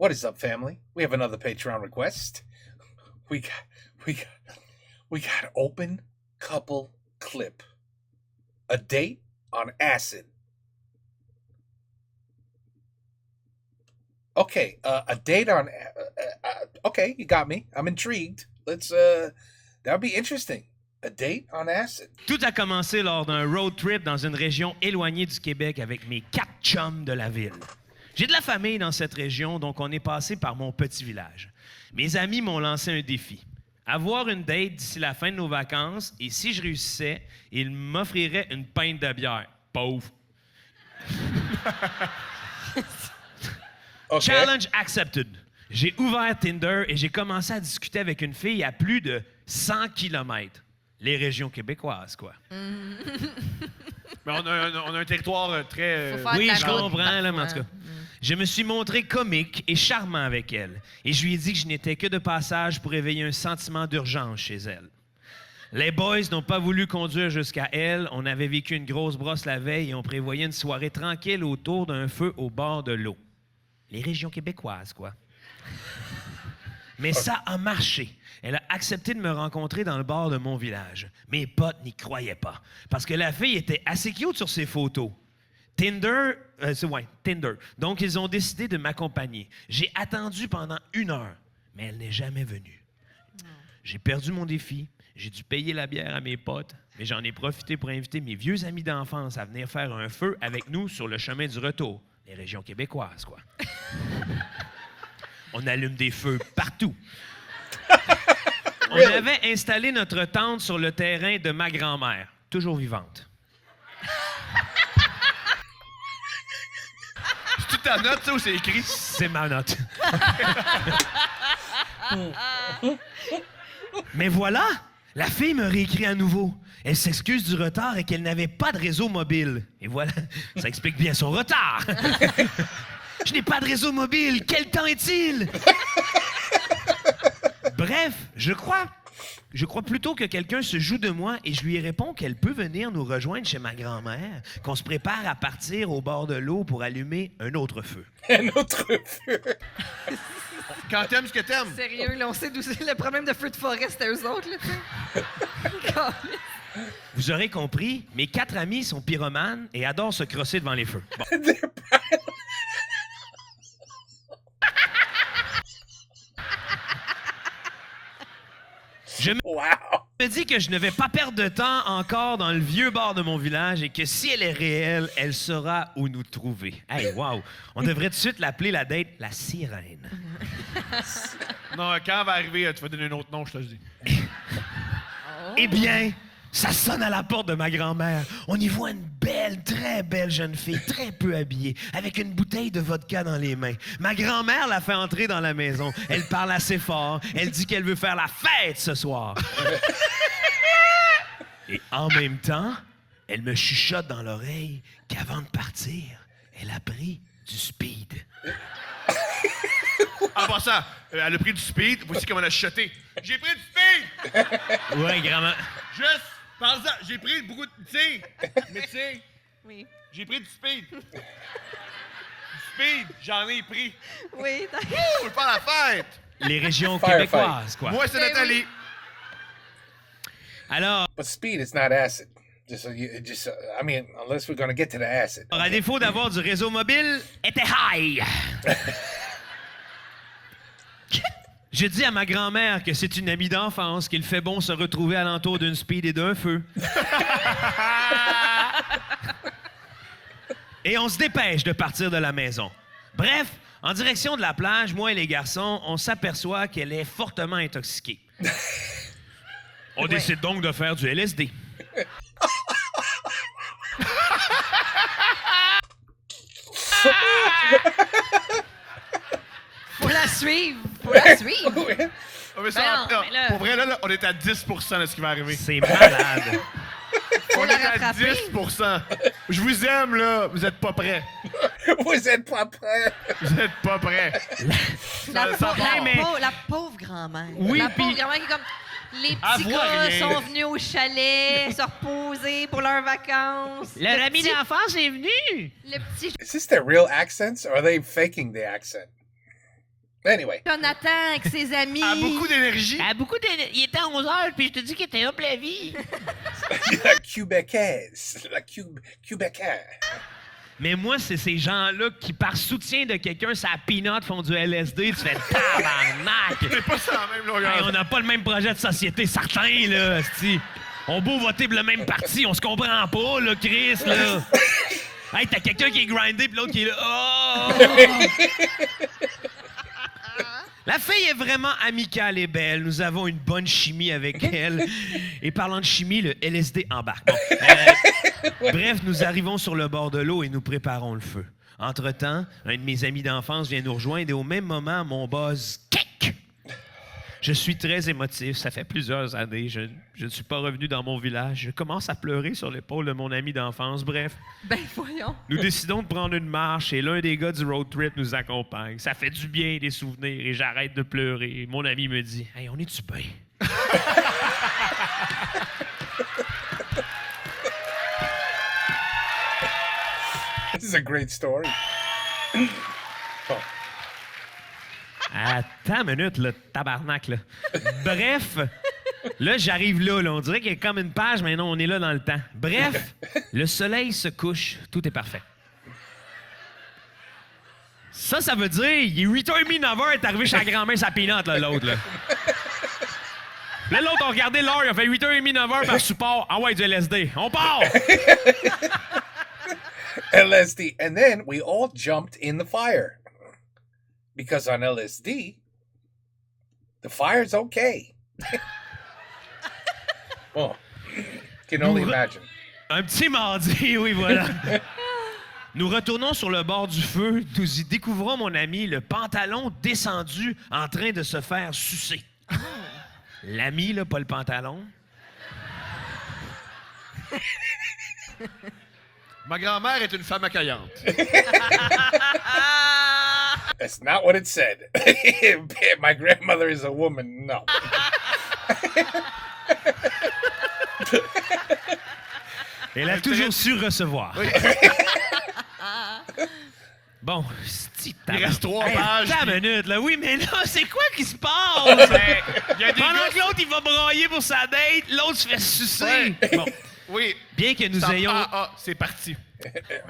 What is up, family? We have another Patreon request. We got we got open couple clip. A date on acid. Okay, a date on. Okay, you got me. I'm intrigued. Let's. That'll be interesting. A date on acid. Tout a commencé lors d'un road trip dans une région éloignée du Québec avec mes 4 chums de la ville. J'ai de la famille dans cette région, donc on est passé par mon petit village. Mes amis m'ont lancé un défi. Avoir une date d'ici la fin de nos vacances, et si je réussissais, ils m'offriraient une pinte de bière. Pauvre. Okay. Challenge accepted. J'ai ouvert Tinder et j'ai commencé à discuter avec une fille à plus de 100 km. Les régions québécoises, quoi. Mais on a un territoire très... Faut faire Oui, de la je route comprends, là, mais en tout parfois. cas. Je me suis montré comique et charmant avec elle. Et je lui ai dit que je n'étais que de passage pour éveiller un sentiment d'urgence chez elle. Les boys n'ont pas voulu conduire jusqu'à elle. On avait vécu une grosse brosse la veille et on prévoyait une soirée tranquille autour d'un feu au bord de l'eau. Les régions québécoises, quoi. Mais ça a marché. Elle a accepté de me rencontrer dans le bar de mon village. Mes potes n'y croyaient pas. Parce que la fille était assez cute sur ses photos. Tinder. Donc, ils ont décidé de m'accompagner. J'ai attendu pendant 1 heure, mais elle n'est jamais venue. J'ai perdu mon défi. J'ai dû payer la bière à mes potes, mais j'en ai profité pour inviter mes vieux amis d'enfance à venir faire un feu avec nous sur le chemin du retour. Les régions québécoises, quoi. On allume des feux partout. On avait installé notre tente sur le terrain de ma grand-mère, toujours vivante. C'est ta note, ça, où c'est écrit? C'est ma note. Mais voilà, la fille me réécrit à nouveau. Elle s'excuse du retard et qu'elle n'avait pas de réseau mobile. Et voilà, ça explique bien son retard. Je n'ai pas de réseau mobile. Quel temps est-il? Bref, je crois plutôt que quelqu'un se joue de moi et je lui réponds qu'elle peut venir nous rejoindre chez ma grand-mère, qu'on se prépare à partir au bord de l'eau pour allumer un autre feu. Un autre feu. Quand t'aimes ce que t'aimes. Sérieux, là, on sait d'où c'est le problème de feu de forêt, c'était eux autres, là, tu sais. Vous aurez compris, mes 4 amis sont pyromanes et adorent se crosser devant les feux. Bon. Je me dis que je ne vais pas perdre de temps encore dans le vieux bar de mon village et que si elle est réelle, elle saura où nous trouver. Hey, wow! On devrait tout de suite l'appeler la date la sirène. Non, quand elle va arriver, tu vas donner un autre nom, je te le dis. Eh bien, ça sonne à la porte de ma grand-mère. On y voit une belle, très belle jeune fille, très peu habillée, avec une bouteille de vodka dans les mains. Ma grand-mère la fait entrer dans la maison. Elle parle assez fort. Elle dit qu'elle veut faire la fête ce soir. Et en même temps, elle me chuchote dans l'oreille qu'avant de partir, elle a pris du speed. En passant, elle a pris du speed. Voici comment elle a chuchoté. J'ai pris du speed! Ouais, grand-mère. Juste, pense-en, j'ai pris beaucoup de... Tu sais, mais tu sais, Oui. j'ai pris du speed. Du speed, j'en ai pris. Oui, On veut faire la fête! Les régions Firefight. québécoises, quoi. Moi, c'est Ben Nathalie. Alors, But speed is not acid. I mean, unless we're gonna get to the acid. à défaut d'avoir du réseau mobile, était high. Je dis à ma grand-mère que c'est une amie d'enfance, qu'il fait bon se retrouver alentour d'une speed et d'un feu. Et on se dépêche de partir de la maison. Bref, en direction de la plage, moi et les garçons, on s'aperçoit qu'elle est fortement intoxiquée. On décide donc de faire du LSD. faut la suivre. Faut la suivre. On veut ça, Ben non, là, mais là- pour vrai, là, on est à 10% de ce qui va arriver. C'est malade. On la est à rattraper. 10%. Je vous aime, là. Vous êtes pas prêts. Vous êtes pas prêts. Vous êtes pas prêts. La, Ça pauvre, part. la pauvre grand-mère. Oui, la pauvre puis- grand-mère qui est comme... Les Elle petits voit gars rien. sont venus au chalet se reposer pour leurs vacances. Leur Le ami petit- d'enfance est venu. Le petit... Is this their real accents or are they faking the accent? Anyway. Jonathan avec ses amis. A beaucoup d'énergie. Il était à 11h, puis je te dis qu'il était up la vie. La Québécaise. Québécaise. Mais moi, c'est ces gens-là qui, par soutien de quelqu'un, sa peanut font du LSD. Tu fais tabarnak! T'es pas sur la même longueur. Hey, on n'a pas le même projet de société, certain, là, esti. On beau voter pour le même parti, on se comprend pas, là, Chris, là. Hey, t'as quelqu'un qui est grindé, puis l'autre qui est là. Oh! La fille est vraiment amicale et belle. Nous avons une bonne chimie avec elle. Et parlant de chimie, le LSD embarque. Bon, bref, nous arrivons sur le bord de l'eau et nous préparons le feu. Entre-temps, un de mes amis d'enfance vient nous rejoindre et au même moment, mon buzz kick. Je suis très émotif. Ça fait plusieurs années. Je ne suis pas revenu dans mon village. Je commence à pleurer sur l'épaule de mon ami d'enfance. Bref, Ben voyons. nous décidons de prendre une marche et l'un des gars du road trip nous accompagne. Ça fait du bien des souvenirs et j'arrête de pleurer. Mon ami me dit « Hey, on est-tu bien? » This is a great story. Oh. Attends une minute, là, tabarnak, là. Bref, là, j'arrive là. On dirait qu'il y a comme une page, mais non, on est là dans le temps. Bref, le soleil se couche. Tout est parfait. Ça veut dire, il est 8h30, 9h, est arrivé chez la grand-mère, sa peanut, là, l'autre, là. Là, l'autre a regardé l'heure, il a fait 8h30, 9h par support. Ah ouais, du LSD. On part! LSD. And then we all jumped in the fire. Because on LSD, the fire's okay. Oh, can only imagine. Un petit mardi, oui, voilà. Nous retournons sur le bord du feu. Nous y découvrons mon ami, le pantalon descendu, en train de se faire sucer. L'ami, là, pas le pantalon. Ma grand-mère est une femme accueillante. That's not what it said. My grandmother is a woman. No. Elle a toujours su recevoir. Oui. Bon, Il reste 3 pages. Attends une minute, là. Oui, mais là, c'est quoi qui se passe? Il y a des Pendant gars- que l'autre, il va brailler pour sa date, l'autre se fait sucer. Ouais. Bon, Oui. bien que nous Ça- ayons... c'est parti.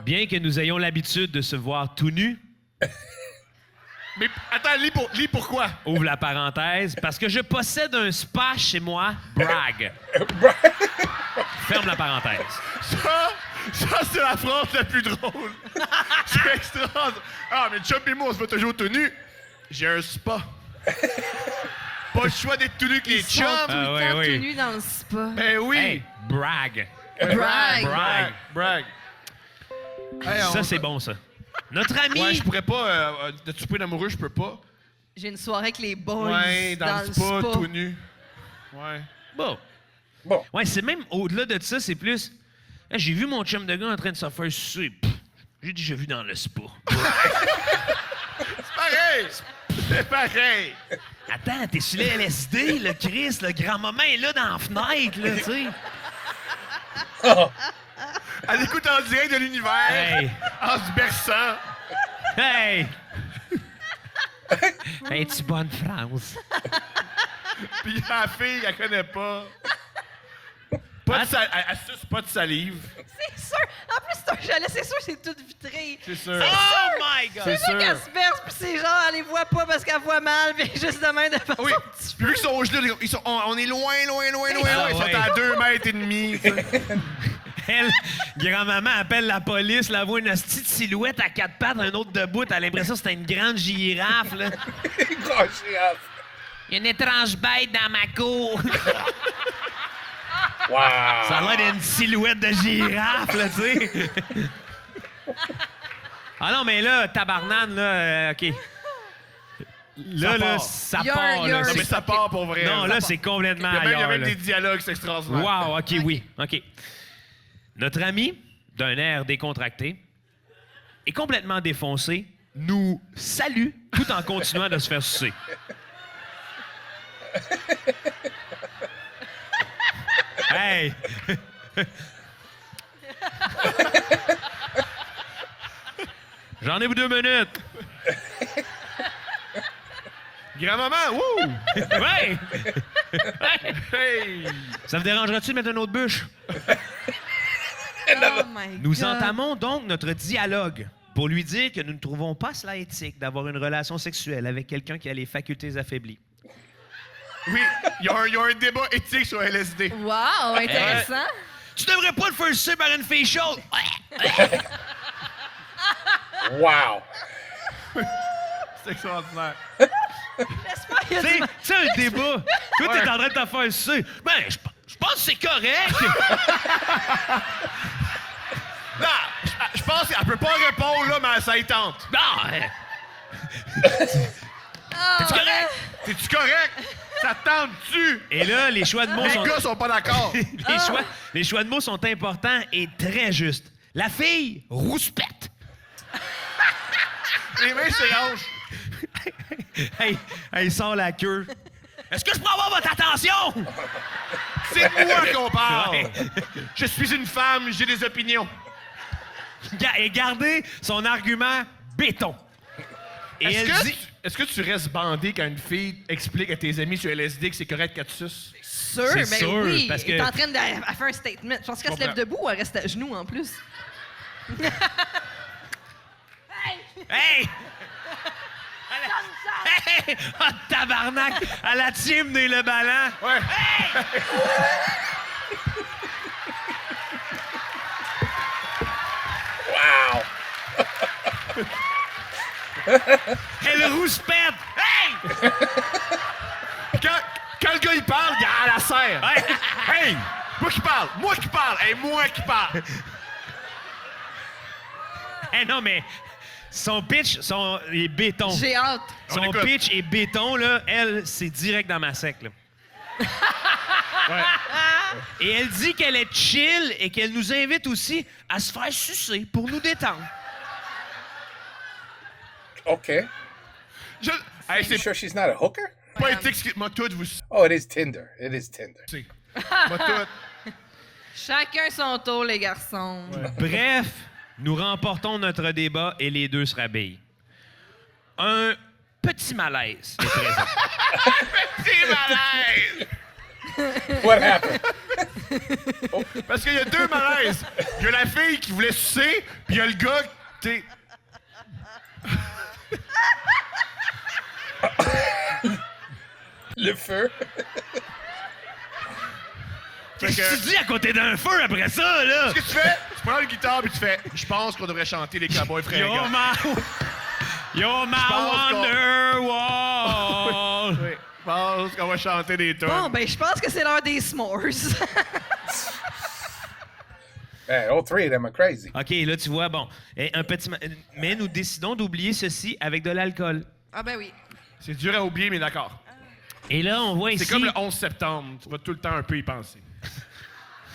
Bien que nous ayons l'habitude de se voir tout nus, Mais attends, lis pourquoi. ouvre la parenthèse, parce que je possède un spa chez moi, brag. Ferme la parenthèse. Ça c'est la phrase la plus drôle. C'est extraordinaire. Ah, mais Chum et moi, on se voit toujours tout nus. J'ai un spa. Pas le choix d'être tout nu que les Ils sont chums. tout le ouais, temps ouais. tout nus dans le spa. Ben oui. Hey, brag. Brag. Brag. Brag. Hey, Ça, c'est bon, ça. Notre ami... Ouais, je pourrais pas. De souper d'amoureux, je peux pas. J'ai une soirée avec les boys Ouais, dans le spa, tout nu. Ouais. Bon. Bon. Ouais, c'est même au-delà de ça, c'est plus... Hey, j'ai vu mon chum de gars en train de se faire sucer. Pff, j'ai déjà vu dans le spa. C'est pareil. C'est pareil. Attends, t'es sur le LSD, le Chris, le grand-maman est là dans la fenêtre, là, tu sais. Oh, Elle écoute en direct de l'univers. Hey, En se berçant. hey! Hey, tu bonne France. Puis la fille, elle connaît pas. Pas de elle suce pas de salive. C'est sûr. En plus, c'est un chalet, c'est sûr, c'est tout vitré. C'est sûr. Oh my God! C'est C'est sûr qu'elle sûr. se berce, puis c'est genre, elle les voit pas parce qu'elle voit mal, puis juste de même de façon Oui. petit Puis vu qu'ils sont au gelé, ils sont, on est loin. Ah Ils sont ouais. à 2 mètres et demi. tu sais. Elle, grand-maman appelle la police, là, voit une petite silhouette à 4 pattes, un autre debout, t'as l'impression que c'était une grande girafe, là. gosh, yeah. Il y a une étrange bête dans ma cour. Wow. Ça a l'air d'une silhouette de girafe, là, tu sais. Ah non, mais là, tabarnane, là, OK. Là, là, ça You're- part, là. you're- Non, mais ça part pour vrai. Non, Ça là, part. c'est complètement Il y a ailleurs, même là. des dialogues, c'est extraordinaire. Wow, OK, oui, OK. Notre ami, d'un air décontracté et complètement défoncé, nous salue tout en continuant de se faire sucer. Hey! J'en ai pour 2 minutes. Grand-maman, wouh! Ouais! Hey! Ça vous dérangerait-tu de mettre une autre bûche? Oh my Nous God. entamons donc notre dialogue pour lui dire que nous ne trouvons pas cela éthique d'avoir une relation sexuelle avec quelqu'un qui a les facultés affaiblies. Oui, il y a un débat éthique sur LSD. Wow, intéressant. Tu devrais pas le faire sucer par une fille chaude! Wow. C'est extraordinaire. J'espère qu'il y a Tu du sais, un débat. Toi, t'es en train de te faire sucer. Ben, je pense que c'est correct. Non, je pense qu'elle peut pas répondre, là, mais ça y tente. Non! T'es-tu correct? T'es-tu correct? Ça te tente-tu? Et là, les choix de mots Les sont... gars sont pas d'accord. les choix de mots sont importants et très justes. La fille, rouspète. Les mains sur les hanches. Hey, il sort la queue. Est-ce que je peux avoir votre attention? C'est de moi qu'on parle. Ouais. Je suis une femme, j'ai des opinions. Et gardez son argument béton. Et elle dit... Est-ce que tu restes bandé quand une fille explique à tes amis sur LSD que c'est correct qu'elle te suce? sûr, C'est mais sûr, oui. parce Elle est que- en train de faire un statement. Je pense qu'elle se lève comprends. debout ou elle reste à genoux en plus. Hey! Hey! Oh, tabarnak! À la team des Le Ballon! Ouais. Wow. Elle rouspète! Hey! Quand le gars il parle, il a la serre. Hey! Hey! Moi qui parle! Moi qui parle! Hey, moi qui parle! Hey, non, mais son pitch est béton. J'ai hâte. On Son écoute. pitch est béton, là. Elle, c'est direct dans ma sec, là. Et elle dit qu'elle est chill et qu'elle nous invite aussi à se faire sucer pour nous détendre. Okay. Hey, You c'est sure she's not a hooker? pas éthique ce qui m'a tout vous Oh, it is Tinder. It is Tinder. sucer. M'a tout. Chacun son tour, les garçons. Bref, nous remportons notre débat et les deux se rhabillent. Un petit malaise est présent. C'est malaise! What happened? Parce qu'il y a deux malaises. Il y a la fille qui voulait sucer, puis il y a le gars, tu sais. Le feu. Qu'est-ce que que- tu dis à côté d'un feu après ça, là? Qu'est-ce que tu fais? Tu prends une guitare, puis tu fais. Je pense qu'on devrait chanter les cowboys You're fringants. You're my pense qu'on- Wonderwall. Oui. Je pense qu'on va chanter des tunes. Bon, ben, je pense que c'est l'heure des s'mores. Man, all three of them are crazy. OK, là, tu vois, bon, un petit... Mais nous décidons d'oublier ceci avec de l'alcool. Ah, ben oui. C'est dur à oublier, mais d'accord. Et là, on voit ici... C'est comme le 11 septembre. Tu vas tout le temps un peu y penser.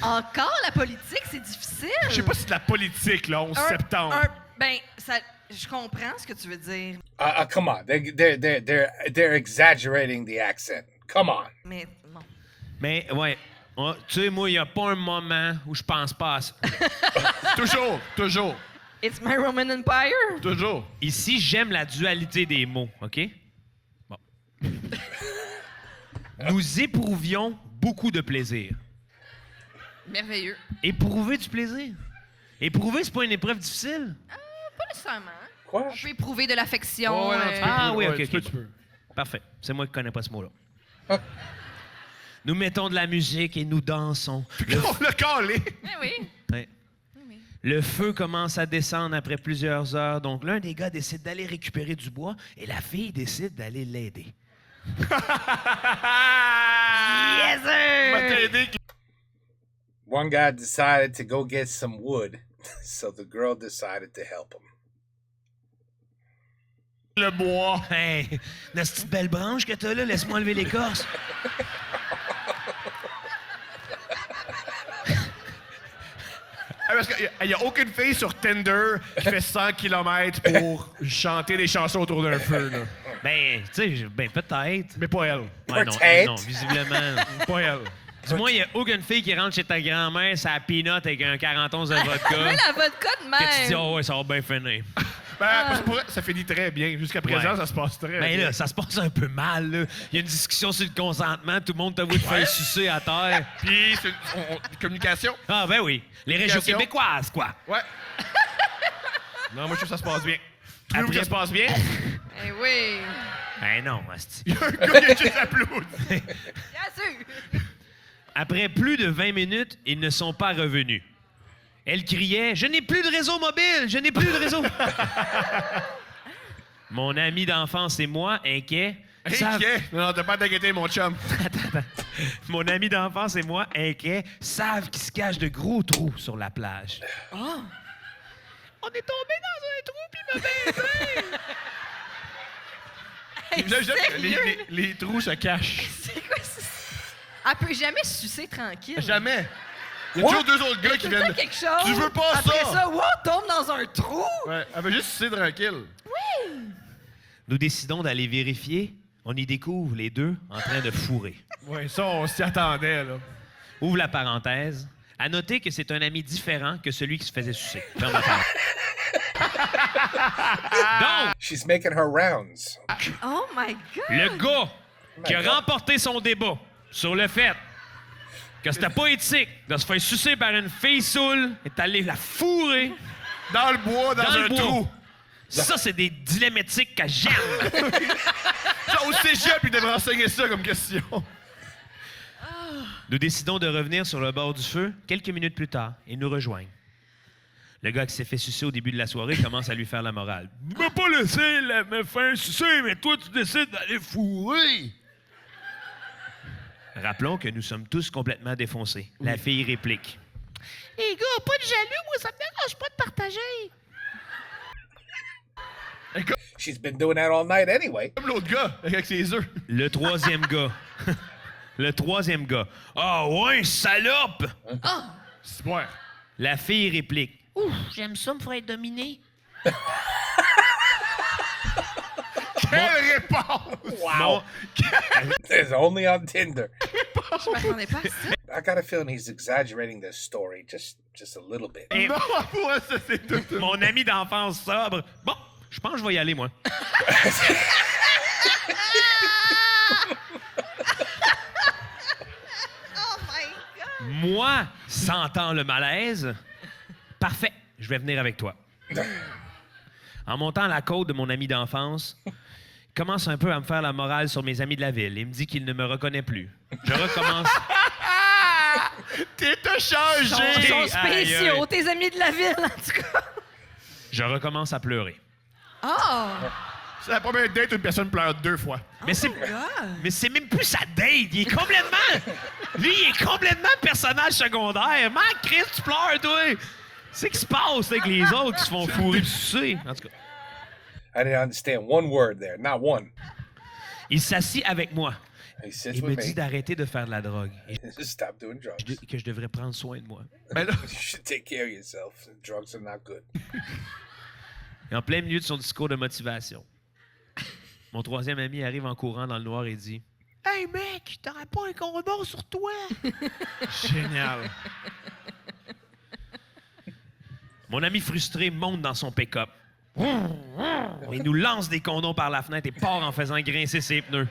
Encore la politique, c'est difficile. Je sais pas si c'est de la politique, le 11 septembre. Ben, je comprends ce que tu veux dire, Come on. They're exaggerating the accent. Come on. mais bon. Mais, ouais, tu sais, moi, il n'y a pas un moment où je pense pas à ça. Toujours, toujours, It's my Roman Empire. toujours. Ici, j'aime la dualité des mots, OK? Bon. Nous éprouvions beaucoup de plaisir. Merveilleux. Éprouver du plaisir? Éprouver, c'est pas une épreuve difficile? Pas nécessairement. Quoi? On peut éprouver de l'affection. Ouais, non, tu peux. Ah oui, Ouais, ok, tu peux, ok. tu peux. Parfait. C'est moi qui connais pas ce mot-là. Nous mettons de la musique et nous dansons. On l'a calé. Eh oui. Ouais. Le feu commence à descendre après plusieurs heures, donc l'un des gars décide d'aller récupérer du bois et la fille décide d'aller l'aider. Yes, sir! M'a t'aider. One guy decided to go get some wood, so the girl decided to help him. Le bois. Hey, la petite belle branche que t'as là, laisse-moi enlever l'écorce. Ah, parce qu'il n'y a aucune fille sur Tinder qui fait 100 km pour chanter des chansons autour d'un feu, là. Ben, tu sais, ben peut-être. Mais pas elle. Ouais, non, Peut-être. non, visiblement. non. Pas elle. Du moins, il n'y a aucune fille qui rentre chez ta grand-mère, ça peanut avec un 41 de vodka. Mais la vodka de Que tu dis, même. oh ouais, ça va bien finir. Ben, ça finit très bien. Jusqu'à présent, Ouais. ça se passe très Mais bien. là, ça se passe un peu mal. Là. Il y a une discussion sur le consentement. Tout le monde t'a voulu te faire sucer à terre. Puis, c'est communication. Ah, ben oui. Les régions Communication. québécoises, quoi. Ouais. Non, moi, je trouve que ça se passe bien. Trouvez-vous que Après- ça se passe bien? Eh oui. Ben non, asti. Il y a un gars qui a juste applaudi. Bien sûr. Après plus de 20 minutes, ils ne sont pas revenus. Elle criait « Je n'ai plus de réseau mobile! Je n'ai plus de réseau! » Mon ami d'enfance et moi, inquiets, savent- Inquiet. Non, t'as pas d'inquiéter, mon chum. Mon ami d'enfance et moi, inquiets, savent qu'il se cache de gros trous sur la plage. Oh. On est tombé dans un trou puis il m'a baisé! Hey, J'aime que sérieux? les trous se cachent. C'est quoi ça? Elle peut jamais sucer tranquille. Jamais. Il y a toujours deux autres gars qui Tout le temps viennent. quelque chose. Tu veux pas Après ça? ça, wow, tombe dans un trou. Ouais, elle veut juste sucer tranquille. Nous décidons d'aller vérifier. On y découvre les deux en train de fourrer. Ouais, ça, on s'y attendait, là. Ouvre la parenthèse. À noter que c'est un ami différent que celui qui se faisait sucer. Ferme la parenthèse. Donc, She's making her rounds. Oh my God. le gars qui a My God. remporté son débat sur le fait que c'était pas éthique de se faire sucer par une fille saoule est allé la fourrer Dans le bois, dans dans un le bois. trou. Ça, c'est des dilemmes éthiques que j'aime. Genre, au cégep, ils devraient enseigner ça comme question. Nous décidons de revenir sur le bord du feu quelques minutes plus tard et nous rejoignent. Le gars qui s'est fait sucer au début de la soirée commence à lui faire la morale. « Tu m'as pas laissé me faire sucer, mais toi, tu décides d'aller fourrer! » Rappelons que nous sommes tous complètement défoncés. La fille réplique. « Les gars, pas de jaloux, moi, ça me dérange pas de partager. She's been doing that all night anyway. Comme l'autre gars, avec ses œufs. » Le troisième gars. Le troisième gars. « Ah ouais, salope! » C'est ouais. La fille réplique. « Ouf, j'aime ça me faire dominer. » Quelle réponse! Mon- It's only on Tinder. Je m'attendais pas à ça. I got a feeling he's exaggerating this story just a little bit. Et- Non, moi, ça, c'est tout. Mon ami d'enfance sobre. Bon, je pense que je vais y aller, moi. Oh my God. Moi, sentant le malaise, parfait, je vais venir avec toi. En montant la côte de mon ami d'enfance, il commence un peu à me faire la morale sur mes amis de la ville. Il me dit qu'il ne me reconnaît plus. Je recommence. T'es Ils changé! sont Aïe, spéciaux, aïe. tes amis de la ville, en tout cas. Je recommence à pleurer. Oh! C'est la première date où une personne pleure 2 fois. Mais c'est, Oh my God. mais c'est même plus sa date. Il est complètement. Lui, il est complètement personnage secondaire. Man, Chris, tu pleures, toi. C'est qui se passe avec les autres qui se font fourrer pis sucer. En tout cas. I didn't understand one word there, not one. Il s'assit avec moi. He sits Il me with dit me. d'arrêter de faire de la drogue et Stop doing drugs. que je devrais prendre soin de moi. Mais là, You should take care of yourself. Drugs are not good. Et en plein milieu de son discours de motivation, mon troisième ami arrive en courant dans le noir et dit « Hey mec, t'aurais pas un condom sur toi? » génial. Mon ami frustré monte dans son pick-up. Il nous lance des condoms par la fenêtre et part en faisant grincer ses pneus.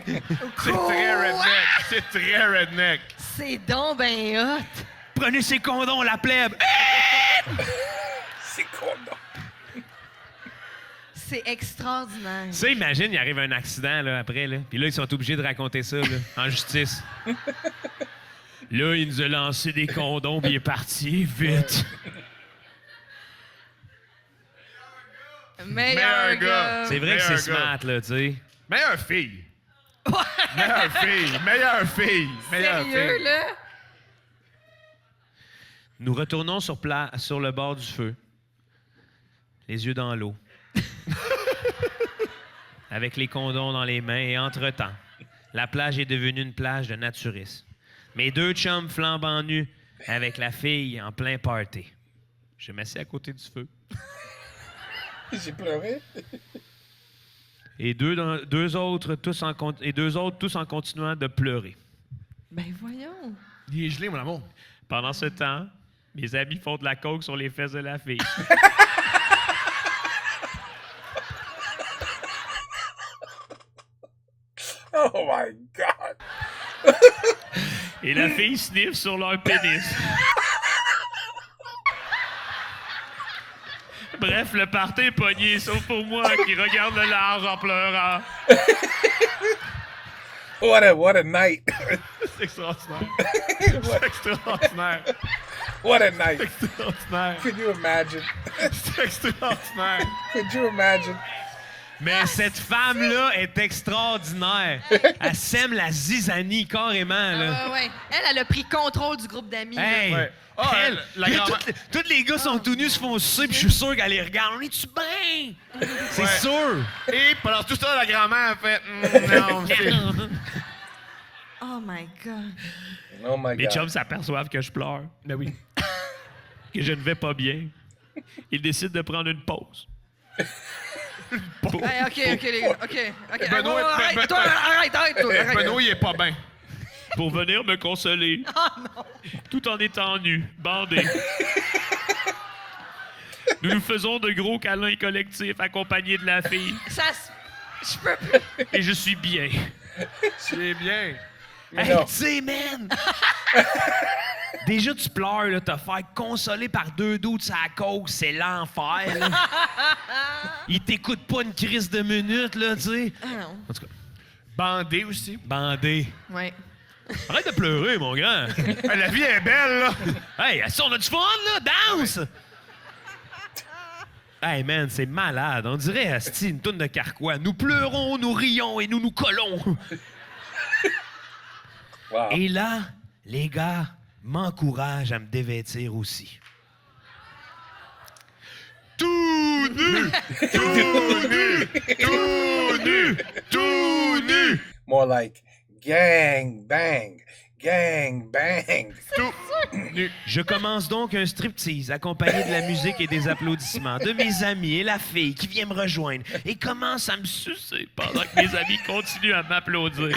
C'est très redneck. C'est très redneck. C'est donc ben hot. Prenez ces condoms, la plèbe! C'est con, non. C'est extraordinaire. Tu sais, imagine, il arrive un accident là, après, là. Puis là, ils sont obligés de raconter ça là, en justice. Là, il nous a lancé des condoms, puis il est parti, vite. Meilleur gars. C'est vrai que Meilleur c'est gars. smart, là, tu sais. Meilleure fille. Meilleure fille. Meilleure fille. Meilleure Sérieux, fille. là? Nous retournons sur le bord du feu, les yeux dans l'eau, avec les condoms dans les mains, et entre-temps, la plage est devenue une plage de naturistes. Mes deux chums flambant nus avec la fille en plein party. Je m'assieds à côté du feu. J'ai pleuré. Et deux autres tous en continuant de pleurer. Ben voyons. Il est gelé, mon amour. Pendant ce temps, mes amis font de la coke sur les fesses de la fille. Oh my God. Et la fille sniffe sur leur pénis. Bref, le party est pogné, sauf pour moi qui regarde le large en pleurant. What a night. C'est extraordinaire. C'est extraordinaire. What a night. C'est extraordinaire. Could you imagine? C'est extraordinaire. Could you imagine? Mais cette femme-là est extraordinaire. Elle sème la zizanie carrément, là. Ouais. Elle a pris contrôle du groupe d'amis. là. Hey! Ouais. Ah, elle, la grand-mère. Tous les gars sont tout nus, se font sucer, puis je suis sûr qu'elle les regarde. On est-tu bien? C'est Ouais. sûr! Et pendant tout ça, la grand-mère a fait non, c'est. Oh my God. Oh my Mes God. chums s'aperçoivent que je pleure, Ben oui. que je ne vais pas bien. Ils décident de prendre une pause. Hey, OK, les gars. OK. Benoît, Arrête, Ben- toi, arrête. Toi, arrête. Benoît, il est pas bien. Pour venir me consoler. Tout en étant nus, bandés. Nous nous faisons de gros câlins collectifs accompagnés de la fille. Je peux plus. Et je suis bien. C'est bien. Mais Hey, non. tu sais, man! Déjà, tu pleures, là, te faire consoler par deux doutes à la cause, c'est l'enfer, là. Ils t'écoutent pas une crise de minutes, là, tu sais. Ah non. En tout cas, Bandé aussi. bandé. Ouais. Arrête de pleurer, mon grand. Hey, la vie est belle, là. Hey, ça, on a du fun, là, danse! Hey, man, c'est malade. On dirait, asti, une toune de Carquois. Nous pleurons, nous rions et nous nous collons. Wow. Et là, les gars m'encouragent à me dévêtir aussi. Tout nu! Tout nu! Tout nu! Tout nu! More like gang bang. Gang bang. Tout nu. Je commence donc un striptease accompagné de la musique et des applaudissements de mes amis et la fille qui vient me rejoindre et commence à me sucer pendant que mes amis continuent à m'applaudir.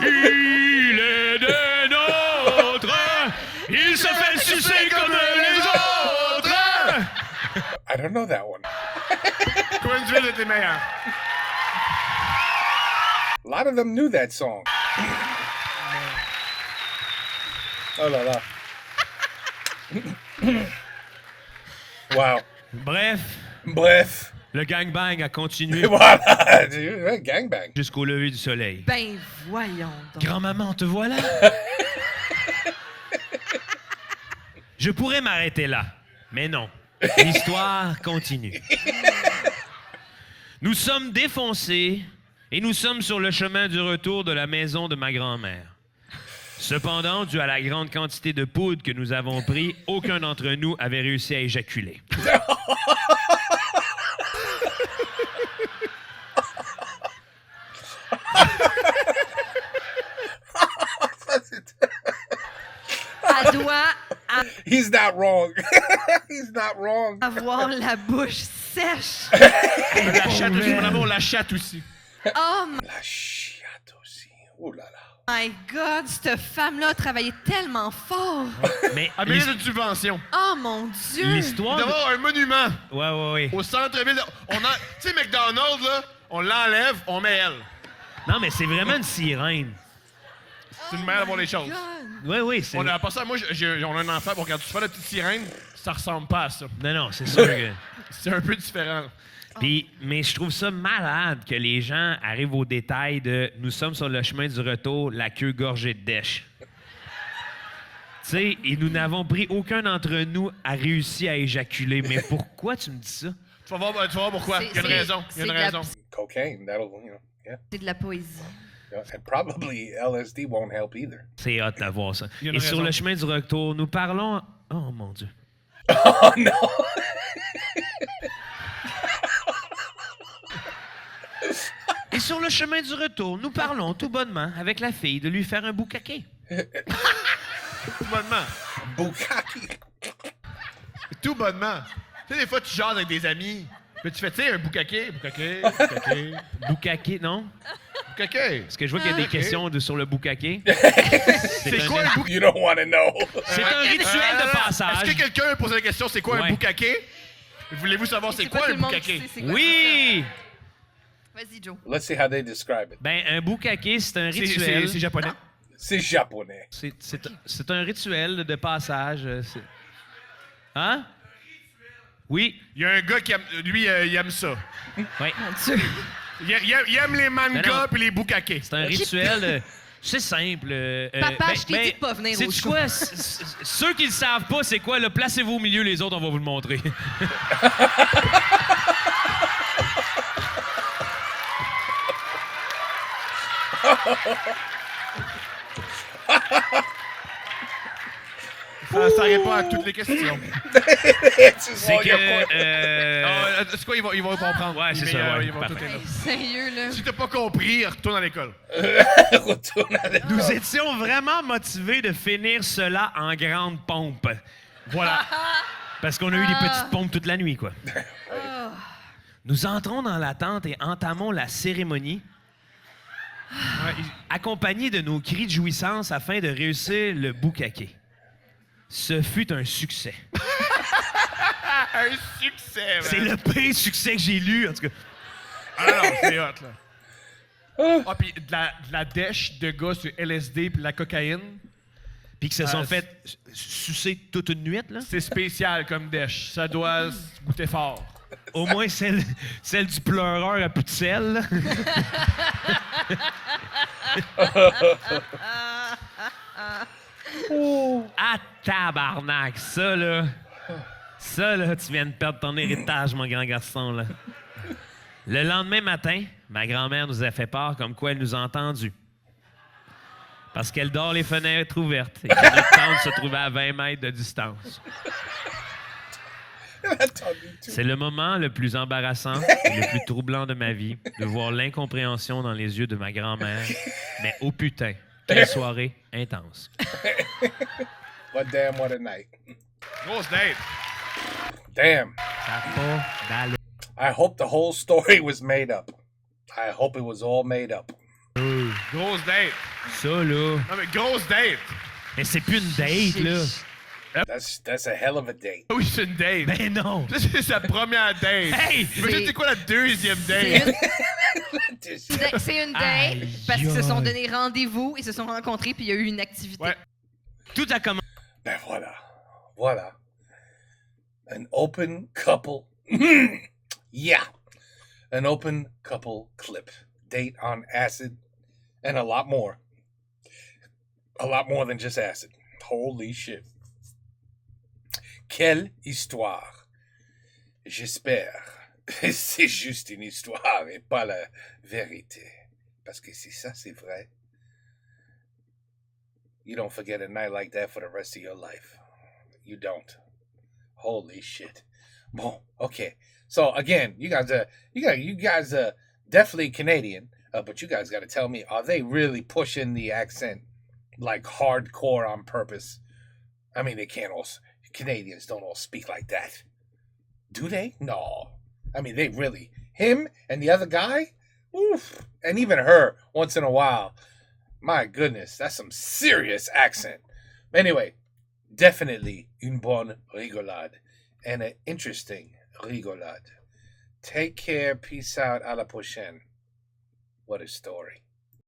Il est des nôtres, il se fait sucer comme les autres. I don't know that one. Coinsville était meilleur. A lot of them knew that song. Oh là là. Wow. Bref, le gangbang a continué Voilà. Gang bang. jusqu'au lever du soleil. Ben, voyons donc. Grand-maman, te voilà? Je pourrais m'arrêter là, mais non. L'histoire continue. Nous sommes défoncés et nous sommes sur le chemin du retour de la maison de ma grand-mère. Cependant, dû à la grande quantité de poudre que nous avons pris, aucun d'entre nous avait réussi à éjaculer. Elle doit He's not wrong. He's not wrong. avoir la bouche sèche. La chatte aussi, mon amour, la chatte aussi. Oh La chiate aussi. Oh là là. my God, cette femme-là a travaillé tellement fort. Mais Ah, mais il y a une subvention. Oh mon Dieu. l'histoire... D'avoir un monument Ouais. au centre-ville. Tu sais, McDonald's, là, on l'enlève, on met elle. Non, mais c'est vraiment une sirène. C'est une manière d'avoir les choses. God. Oui, c'est... On a pas ça. Moi, on a un enfant. Bon, quand tu fais la petite sirène, ça ressemble pas à ça. Non, c'est sûr que... C'est un peu différent. Puis, mais je trouve ça malade que les gens arrivent au détail de « Nous sommes sur le chemin du retour, la queue gorgée de dèche ». Tu sais, et nous n'avons pris aucun d'entre nous a réussi à éjaculer. Mais pourquoi tu me dis ça? Tu vas voir pourquoi. Il y a une raison. Il y a une c'est de la- raison. Cocaine, that'll, yeah. C'est de la poésie. And probably LSD won't help either. C'est hot de voir ça. Il y a Et une sur raison. le chemin du retour, nous parlons... Oh, mon Dieu. Oh no. Et sur le chemin du retour, nous parlons tout bonnement avec la fille de lui faire un boucaquet. Tout bonnement. Bukkake. Tout bonnement. Tu sais, des fois, tu jases avec des amis. Puis tu fais, tu sais, un boucaquet. Boucaquet, non? Boucaquet. Parce que je vois qu'il y a des Ok. questions sur le boucaquet. C'est quoi un boucaquet? You don't want to know. C'est un rituel de passage. Est-ce que quelqu'un pose la question, c'est quoi Ouais. un boucaquet? Voulez-vous savoir c'est quoi pas un tout le monde boucaquet? qui sait c'est quoi Oui! Vas-y, Joe. Let's see how they describe it. Ben, un bukkake, c'est un rituel. C'est japonais. C'est japonais. C'est un rituel de passage. Hein? Oui. Il y a un gars qui aime, lui, il aime ça. Oui. Mon Dieu. Il aime les Non, mangas non. puis les bukake. C'est un rituel. C'est simple. Papa, je t'ai dit de pas venir au sais-tu show. quoi? Ceux qui le savent pas, c'est quoi? Là, placez-vous au milieu, les autres, on va vous le montrer. Ça répond à toutes les questions. C'est que... C'est quoi, ils vont comprendre. Ouais, c'est Mais, ça, ouais, ils vont parfait. tout être là. Sérieux, là. Si t'as pas compris, retourne à l'école. Retourne à l'école. Nous étions vraiment motivés de finir cela en grande pompe. Voilà. Parce qu'on a eu des petites pompes toute la nuit, quoi. Nous entrons dans la tente et entamons la cérémonie, accompagnés de nos cris de jouissance afin de réussir le bukkake. Ce fut un succès. Un succès, man. C'est le pire succès que j'ai lu, en tout cas. Ah non, c'est hot, là. Ah, puis de la dèche de gars sur LSD puis la cocaïne, Puis qu'ils se sont fait sucer toute une nuit, là. c'est spécial comme dèche. Ça doit goûter fort. Au moins celle du pleureur à plus de sel, là. Ah, tabarnak! Ça, là, tu viens de perdre ton héritage, mon grand garçon, là. Le lendemain matin, ma grand-mère nous a fait part comme quoi elle nous a entendus. Parce qu'elle dort les fenêtres ouvertes et que notre tente se trouvait à 20 mètres de distance. C'est le moment le plus embarrassant et le plus troublant de ma vie, de voir l'incompréhension dans les yeux de ma grand-mère. Mais oh putain, quelle soirée intense. But damn, what a night. Grosse date. Damn. Ça a pas d'allure. I hope the whole story was made up. I hope it was all made up. Grosse date. Ça, là. Non, mais grosse date. Mais c'est plus une date, là. That's a hell of a date. Oui, c'est une date. Ben non. Ça, c'est sa première date. Hey! Mais c'est quoi la deuxième C'est date? c'est une date Aïe, parce qu'ils se sont aïe. donné rendez-vous, ils se sont rencontrés, puis il y a eu une activité. Ouais. Tout a commencé. Ben voilà. Voilà. An open couple. Yeah. An open couple clip. Date on acid. And a lot more. A lot more than just acid. Holy shit. Quelle histoire. J'espère que c'est juste une histoire et pas la vérité. Parce que si ça c'est vrai, you don't forget a night like that for the rest of your life. You don't. Holy shit. Bon, okay. So again, you guys are definitely Canadian, but you guys got to tell me, are they really pushing the accent like hardcore on purpose? I mean, they can't all. Canadians don't all speak like that. Do they? No. I mean, they really. Him and the other guy? Oof. And even her once in a while. My goodness, that's some serious accent. Anyway, definitely une bonne rigolade. And an interesting rigolade. Take care. Peace out. À la prochaine. What a story.